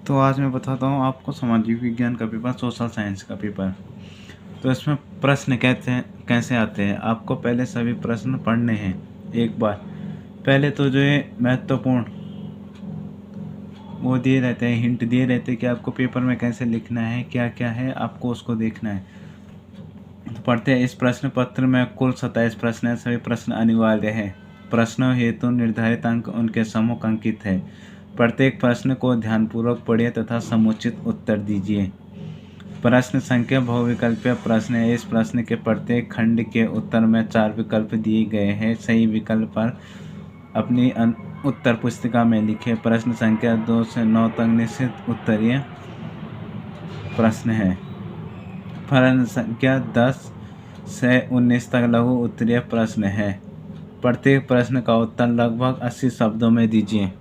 तो आज मैं बताता हूँ आपको सामाजिक विज्ञान का पेपर, सोशल साइंस का पेपर। तो इसमें प्रश्न कैसे आते हैं, आपको पहले सभी प्रश्न पढ़ने हैं एक बार। पहले तो जो है महत्वपूर्ण वो दिए रहते हैं, हिंट दिए रहते हैं कि आपको पेपर में कैसे लिखना है, क्या क्या है आपको उसको देखना है। तो पढ़ते हैं। इस प्रश्न पत्र में कुल 27 प्रश्न हैं। सभी प्रश्न अनिवार्य है। प्रश्नों हेतु निर्धारित अंक उनके सम्मुख अंकित है। प्रत्येक प्रश्न को ध्यानपूर्वक पढ़िए तथा समुचित उत्तर दीजिए। प्रश्न संख्या बहुविकल्पीय प्रश्न है। इस प्रश्न के प्रत्येक खंड के उत्तर में 4 विकल्प दिए गए हैं। सही विकल्प पर अपनी उत्तर पुस्तिका में लिखें। प्रश्न संख्या 2 से 9 तक निश्चित उत्तरीय प्रश्न है। प्रश्न संख्या 10 से 19 तक लघु उत्तरीय प्रश्न है। प्रत्येक प्रश्न का उत्तर लगभग 80 शब्दों में दीजिए।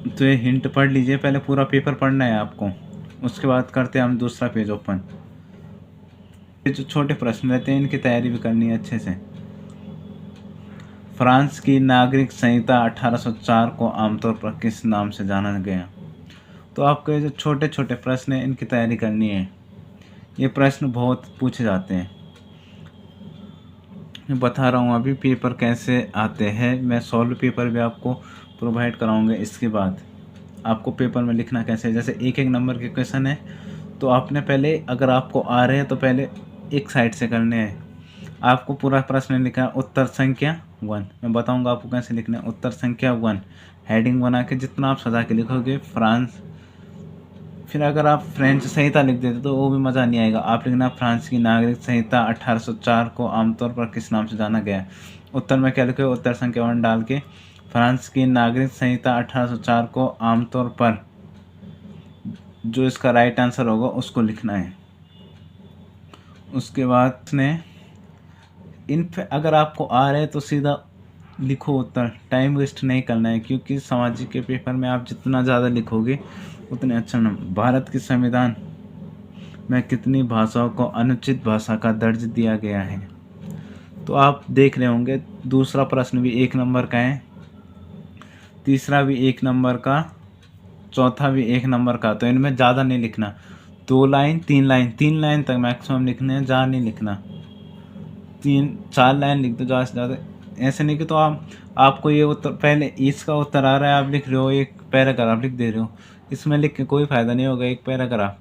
तो ये हिंट पढ़ लीजिए, पहले पूरा पेपर पढ़ना है आपको, उसके बाद करते हैं हम दूसरा पेज ओपन। ये जो छोटे प्रश्न रहते हैं इनकी तैयारी भी करनी है अच्छे से। फ्रांस की नागरिक संहिता 1804 को आमतौर पर किस नाम से जाना गया? तो आपको ये जो छोटे छोटे प्रश्न हैं इनकी तैयारी करनी है। ये प्रश्न बहुत पूछे जाते हैं। मैं बता रहा हूँ अभी पेपर कैसे आते हैं। मैं सॉल्व पेपर भी आपको प्रोवाइड कराऊंगा। इसके बाद आपको पेपर में लिखना कैसे है, जैसे एक एक नंबर के क्वेश्चन है तो आपने पहले, अगर आपको आ रहे हैं तो पहले एक साइड से करने हैं। आपको पूरा प्रश्न लिखना है। उत्तर संख्या 1, मैं बताऊंगा आपको कैसे लिखना है। उत्तर संख्या 1 हेडिंग बना के जितना आप सजा के लिखोगे फ्रांस। फिर अगर आप फ्रेंच संहिता लिख देते तो वो भी मज़ा नहीं आएगा। आप लिखना फ्रांस की नागरिक संहिता 1804 को आमतौर पर किस नाम से जाना गया है। उत्तर में क्या लिखे, उत्तर संख्या 1 डाल के फ्रांस की नागरिक संहिता 1804 को आमतौर पर, जो इसका राइट आंसर होगा उसको लिखना है। उसके बाद ने अगर आपको आ रहे हैं तो सीधा लिखो उत्तर, टाइम वेस्ट नहीं करना है, क्योंकि सामाजिक के पेपर में आप जितना ज़्यादा लिखोगे उतने अच्छा नंबर। भारत के संविधान में कितनी भाषाओं को अनुचित भाषा का दर्ज दिया गया है? तो आप देख रहे होंगे दूसरा प्रश्न भी 1 नंबर का है, तीसरा भी 1 नंबर का, चौथा भी 1 नंबर का। तो इनमें ज़्यादा नहीं लिखना, 2 लाइन 3 लाइन तक मैक्सिमम लिखने हैं, ज़्यादा नहीं लिखना। 3-4 लाइन लिख दो ज़्यादा से ज़्यादा। ऐसे नहीं कि तो आपको ये उत्तर, पहले इसका उत्तर आ रहा है आप लिख रहे हो, एक पैराग्राफ लिख दे रहे हो, इसमें लिख के कोई फ़ायदा नहीं होगा। एक पैराग्राफ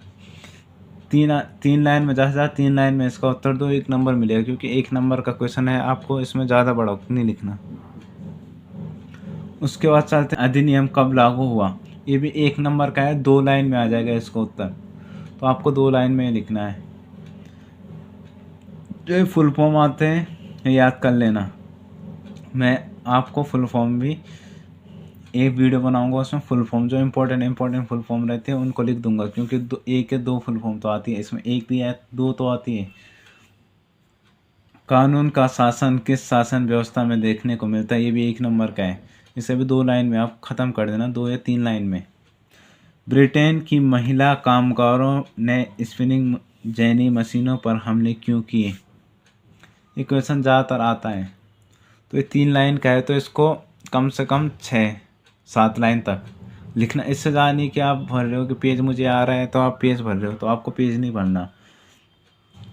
3 लाइन में, ज़्यादा से ज़्यादा 3 लाइन में इसका उत्तर दो, 1 नंबर मिलेगा, क्योंकि 1 नंबर का क्वेश्चन है। आपको इसमें ज़्यादा बड़ा नहीं लिखना। उसके बाद चलते अधिनियम कब लागू हुआ। ये भी 1 नंबर का है, 2 लाइन में आ जाएगा इसका उत्तर। तो आपको 2 लाइन में लिखना है। जो फुल फॉर्म आते हैं याद कर लेना। मैं आपको फुल फॉर्म भी एक वीडियो बनाऊंगा, उसमें फुल फॉर्म जो इम्पोर्टेंट फुल फॉर्म रहते हैं उनको लिख दूंगा, क्योंकि एक या 2 फुल फॉर्म तो आती है, इसमें एक भी है 2 तो आती है। कानून का शासन किस शासन व्यवस्था में देखने को मिलता है। ये भी 1 नंबर का है। इसे भी 2 लाइन में आप ख़त्म कर देना, 2 या 3 लाइन में। ब्रिटेन की महिला कामगारों ने स्पिनिंग जेनी मशीनों पर हमले क्यों किए? ये क्वेश्चन ज़्यादातर आता है। तो ये 3 लाइन का है, तो इसको कम से कम 6-7 लाइन तक लिखना। इससे ज़्यादा नहीं कि आप भर रहे हो कि पेज मुझे आ रहा है तो आप पेज भर रहे हो, तो आपको पेज नहीं भरना।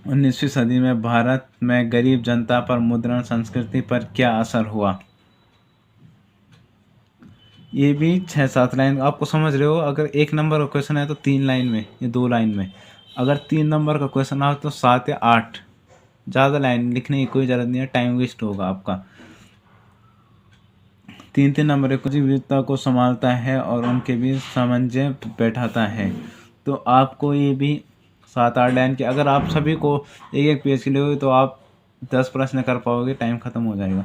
19वीं सदी में भारत में गरीब जनता पर मुद्रण संस्कृति पर क्या असर हुआ। ये भी 6-7 लाइन आपको समझ रहे हो। अगर 1 नंबर का क्वेश्चन है तो 3 लाइन में या 2 लाइन में। अगर 3 नंबर का क्वेश्चन हो तो 7 या 8, ज़्यादा लाइन लिखने की कोई ज़रूरत नहीं है, टाइम वेस्ट होगा आपका। 3 नंबर की विविधता को संभालता है और उनके बीच सामंजस्य बैठाता है। तो आपको ये भी 7-8 लाइन के, अगर आप सभी को एक एक पेज के लिए तो आप 10 प्रश्न कर पाओगे, टाइम ख़त्म हो जाएगा।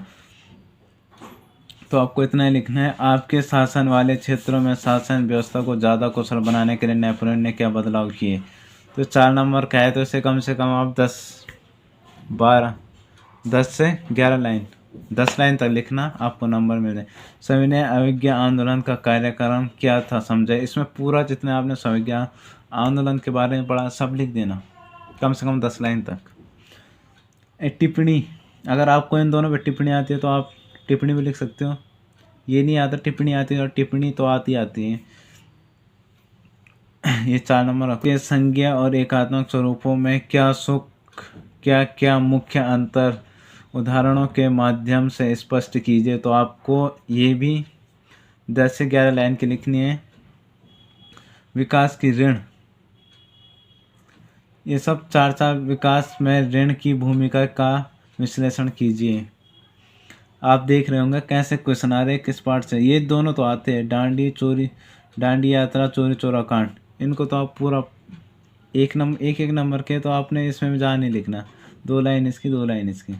तो आपको इतना ही लिखना है। आपके शासन वाले क्षेत्रों में शासन व्यवस्था को ज़्यादा कुशल बनाने के लिए नेपोलियन ने क्या बदलाव किए। तो 4 नंबर का है, तो इसे कम से कम आप 10 से 11 लाइन, 10 लाइन तक लिखना, आपको नंबर मिल जाए। सविनय अवज्ञा आंदोलन का कार्यक्रम क्या था, समझे। इसमें पूरा जितने आपने सविनय आंदोलन के बारे में पढ़ा सब लिख देना, कम से कम 10 लाइन तक। टिप्पणी, अगर आपको इन दोनों पे टिप्पणी आती है तो आप टिप्पणी भी लिख सकते हो। ये नहीं आता टिप्पणी आती है, और टिप्पणी तो आती है। ये 4 नंबर के संज्ञा और एकात्मक स्वरूपों में क्या क्या मुख्य अंतर उदाहरणों के माध्यम से स्पष्ट कीजिए। तो आपको ये भी 10 से 11 लाइन की लिखनी है। विकास की ऋण, ये सब 4 विकास में ऋण की भूमिका का विश्लेषण कीजिए। आप देख रहे होंगे कैसे क्वेश्चन आ रहे हैं, किस पार्ट से। ये दोनों तो आते हैं, डांडी यात्रा, चोरी चोरा कांड। इनको तो आप पूरा एक नंबर के तो आपने इसमें भी जहाँ नहीं लिखना, 2 लाइन इसकी 2 लाइन इसकी।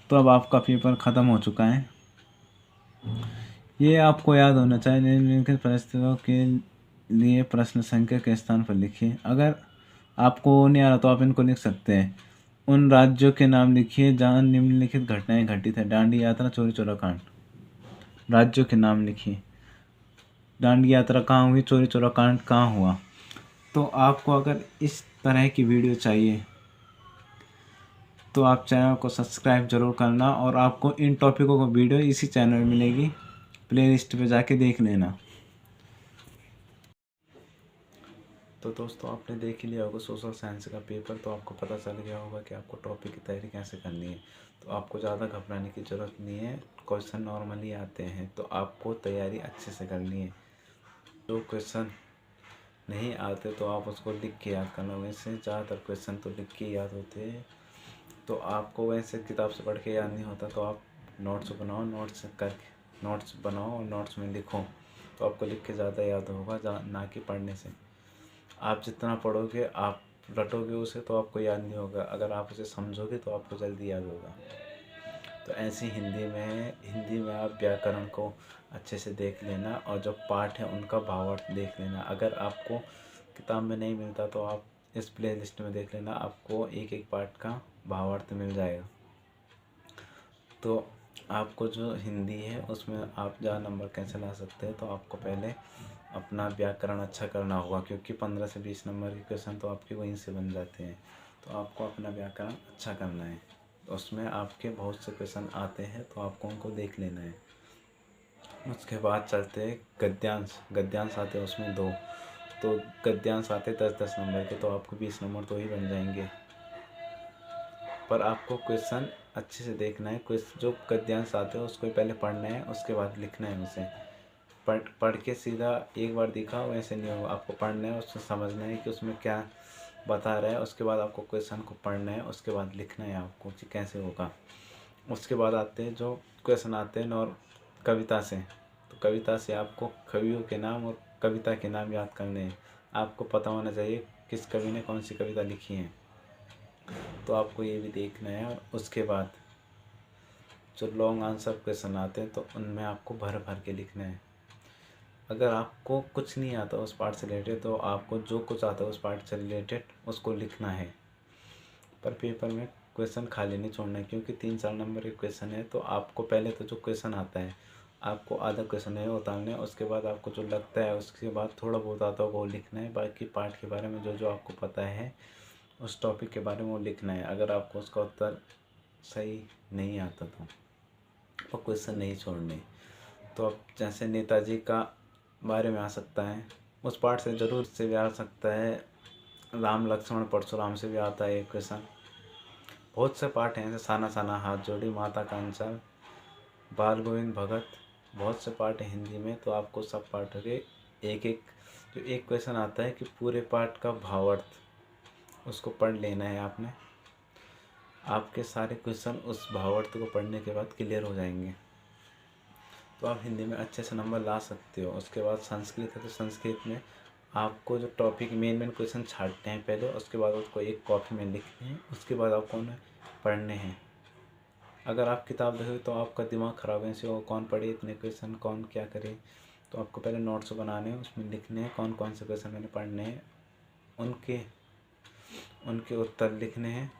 तो अब आपका पेपर ख़त्म हो चुका है। ये आपको याद होना चाहिए। निम्नलिखित परिस्थितियों के लिए प्रश्न संख्या के स्थान पर लिखिए। अगर आपको नहीं आ रहा तो आप इनको लिख सकते हैं। उन राज्यों के नाम लिखिए जहाँ निम्नलिखित घटनाएं घटित है। दांडी यात्रा, चोरी चोरा कांड। राज्यों के नाम लिखिए। दांडी यात्रा कहाँ हुई, चोरी चोरा कांड कहाँ हुआ। तो आपको अगर इस तरह की वीडियो चाहिए तो आप चैनल को सब्सक्राइब जरूर करना, और आपको इन टॉपिकों को वीडियो इसी चैनल में मिलेगी, प्लेलिस्ट पे जाके देख लेना। तो दोस्तों आपने देख ही लिया होगा सोशल साइंस का पेपर, तो आपको पता चल गया होगा कि आपको टॉपिक की तैयारी कैसे करनी है। तो आपको ज़्यादा घबराने की ज़रूरत नहीं है, क्वेश्चन नॉर्मली आते हैं, तो आपको तैयारी अच्छे से करनी है। जो क्वेश्चन नहीं आते तो आप उसको लिख के याद करना। वैसे ज़्यादातर क्वेश्चन तो लिख के याद होते हैं, तो आपको वैसे किताब से पढ़ के याद नहीं होता, तो आप नोट्स बनाओ, नोट्स बनाओ और नोट्स में लिखो, तो आपको लिख के ज़्यादा याद होगा ना कि पढ़ने से। आप जितना पढ़ोगे, आप रटोगे उसे, तो आपको याद नहीं होगा। अगर आप उसे समझोगे तो आपको जल्दी याद होगा। तो ऐसे हिंदी में आप व्याकरण को अच्छे से देख लेना, और जो पाठ है उनका भावार्थ देख लेना। अगर आपको किताब में नहीं मिलता तो आप इस प्लेलिस्ट में देख लेना, आपको एक एक पाठ का भावार्थ मिल जाएगा। तो आपको जो हिंदी है उसमें आप ज़्यादा नंबर कैसे ला सकते हैं, तो आपको पहले अपना व्याकरण अच्छा करना होगा, क्योंकि 15 से 20 नंबर के क्वेश्चन तो आपके वहीं से बन जाते हैं। तो आपको अपना व्याकरण अच्छा करना है, उसमें आपके बहुत से क्वेश्चन आते हैं, तो आपको उनको देख लेना है। उसके बाद चलते हैं गद्यांश आते हैं उसमें 2, तो गद्यांश आते 10-10 नंबर के, तो आपको 20 नंबर तो ही बन जाएंगे। पर आपको क्वेश्चन अच्छे से देखना है। जो गद्यांश आते हैं उसको पहले पढ़ना है, उसके बाद लिखना है उसे। पढ़ के सीधा एक बार दिखा वैसे नहीं होगा, आपको पढ़ना है, उसमें समझना है कि उसमें क्या बता रहा है। उसके बाद आपको क्वेश्चन को पढ़ना है, उसके बाद लिखना है आपको कि कैसे होगा। उसके बाद आते हैं जो क्वेश्चन आते हैं और कविता से, तो कविता से आपको कवियों के नाम और कविता के नाम याद करने हैं। आपको पता होना चाहिए किस कवि ने कौन सी कविता लिखी है, तो आपको ये भी देखना है। और उसके बाद जो लॉन्ग आंसर क्वेश्चन आते हैं तो उनमें आपको भर भर के लिखना है। अगर आपको कुछ नहीं आता उस पार्ट से रिलेटेड, तो आपको जो कुछ आता है उस पार्ट से रिलेटेड उसको लिखना है। पर पेपर में क्वेश्चन खाली नहीं छोड़ना है, क्योंकि 3-4 नंबर के क्वेश्चन है। तो आपको पहले तो जो क्वेश्चन आता है आपको आधा क्वेश्चन है उतारना है, उसके बाद आपको जो लगता है उसके बाद थोड़ा बहुत आता होगा वो लिखना है। बाकी पार्ट के बारे में जो जो आपको पता है उस टॉपिक के बारे में वो लिखना है। अगर आपको उसका उत्तर सही नहीं आता तो क्वेश्चन नहीं छोड़ने। तो अब जैसे नेताजी का बारे में आ सकता है, उस पार्ट से ज़रूर से भी आ सकता है। राम लक्ष्मण परशुराम से भी आता है एक क्वेश्चन। बहुत से पार्ट हैं, जैसे साना साना हाथ जोड़ी, माता का अंचल, बाल गोविंद भगत, बहुत से पार्ट हैं हिंदी में। तो आपको सब पार्ट के एक एक जो एक क्वेश्चन आता है कि पूरे पार्ट का भावार्थ उसको पढ़ लेना है आपने। आपके सारे क्वेश्चन उस भावार्थ को पढ़ने के बाद क्लियर हो जाएंगे, तो आप हिंदी में अच्छे से नंबर ला सकते हो। उसके बाद संस्कृत है, तो संस्कृत में आपको जो टॉपिक मेन क्वेश्चन छांटने हैं पहले, उसके बाद उसको एक कॉपी में लिखने हैं, उसके बाद आपको उन्हें पढ़ने हैं। अगर आप किताब देखोगे तो आपका दिमाग ख़राब है, ऐसे हो कौन पढ़े इतने क्वेश्चन, कौन क्या करे। तो आपको पहले नोट्स बनाने हैं, उसमें लिखने हैं कौन कौन से क्वेश्चन मैंने पढ़ने हैं, उनके उत्तर लिखने हैं।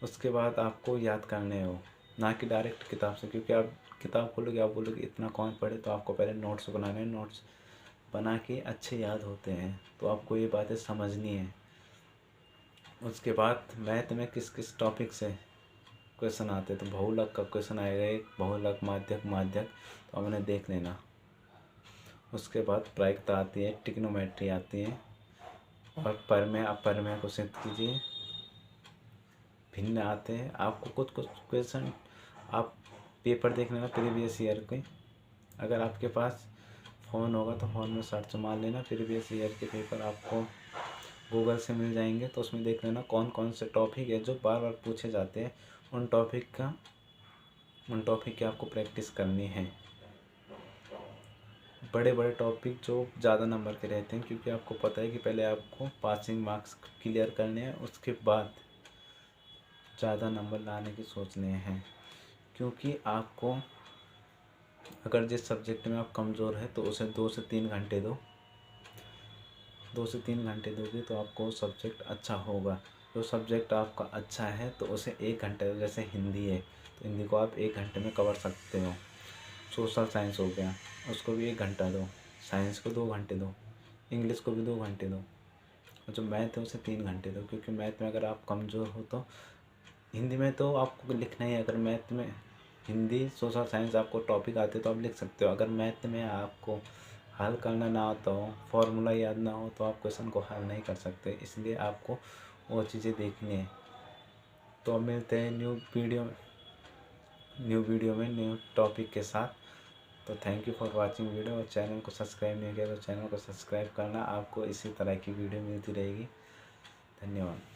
उसके बाद आपको याद करने हो, ना कि डायरेक्ट किताब से, क्योंकि आप किताब खोलोगे आप बोलोगे इतना कौन पढ़े। तो आपको पहले नोट्स बनाने हैं, नोट्स बना के अच्छे याद होते हैं, तो आपको ये बातें समझनी है। उसके बाद मैथ में किस किस टॉपिक से क्वेश्चन आते हैं। तो बहुलक का क्वेश्चन आएगा, एक बहुलक, माध्यक, माध्यक, तो हमने देख लेना। उसके बाद प्रायिकता आती है, ट्रिग्नोमेट्री आती है, और परमेय अपरमेय को सिद्ध कीजिए, भिन्न आते हैं। आपको कुछ कुछ क्वेश्चन आप पेपर देख लेना प्रीवियस ईयर के। अगर आपके पास फ़ोन होगा तो फ़ोन में सर्च मार लेना, प्रीवियस ईयर के पेपर आपको गूगल से मिल जाएंगे। तो उसमें देख लेना कौन कौन से टॉपिक है जो बार बार पूछे जाते हैं, उन टॉपिक की आपको प्रैक्टिस करनी है। बड़े बड़े टॉपिक जो ज़्यादा नंबर के रहते हैं, क्योंकि आपको पता है कि पहले आपको पासिंग मार्क्स क्लियर करने हैं, उसके बाद ज़्यादा नंबर लाने की सोचने हैं। क्योंकि आपको अगर जिस सब्जेक्ट में आप कमज़ोर हैं तो उसे 2 से 3 घंटे दो, 2 से 3 घंटे दोगे तो आपको सब्जेक्ट अच्छा होगा। जो सब्जेक्ट आपका अच्छा है तो उसे 1 घंटे, जैसे हिंदी है तो हिंदी को आप 1 घंटे में कवर सकते हो। सोशल साइंस हो गया, उसको भी 1 घंटा दो, साइंस को 2 घंटे दो, इंग्लिश को भी 2 घंटे दो, और जो मैथ है उसे 3 घंटे दो। क्योंकि मैथ में अगर आप कमज़ोर हो तो हिंदी में तो आपको लिखना ही है। अगर मैथ में, हिंदी, सोशल साइंस आपको टॉपिक आते तो आप लिख सकते हो। अगर मैथ में आपको हल करना ना आता हो, फॉर्मूला याद ना हो, तो आप क्वेश्चन को हल नहीं कर सकते। इसलिए आपको वो चीज़ें देखनी है। तो अब मिलते हैं न्यू वीडियो में न्यू टॉपिक के साथ। तो thank you for watching video, और चैनल को सब्सक्राइब नहीं किया तो चैनल को सब्सक्राइब करना। आपको इसी तरह की वीडियो मिलती रहेगी। धन्यवाद।